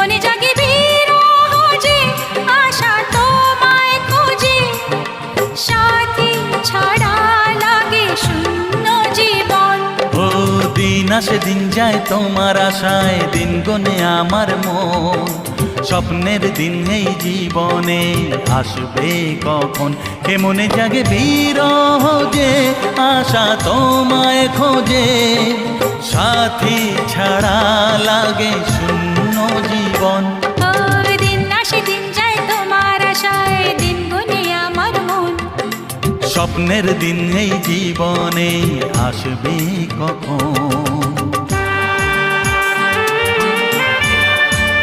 মনে জাগে বিরহ যে আশা তোমায় খোঁজে, সাথী ছাড়া লাগে শূন্য জীবন। ও দিন আসে দিন যায় তোমার আশায়, দিন গনে আমার মন। স্বপ্নের দিন এই জীবনে আসবে কখন, কে মনে জাগে বিরহ যে আশা তোমায় খোঁজে, সাথী ছাড়া লাগে শূন্য জীবন। ও দিন আসে দিন যায় তোমার আশায়, দিন গুনে আমার মন। স্বপ্নের দিন এই জীবনে আসবে কখন।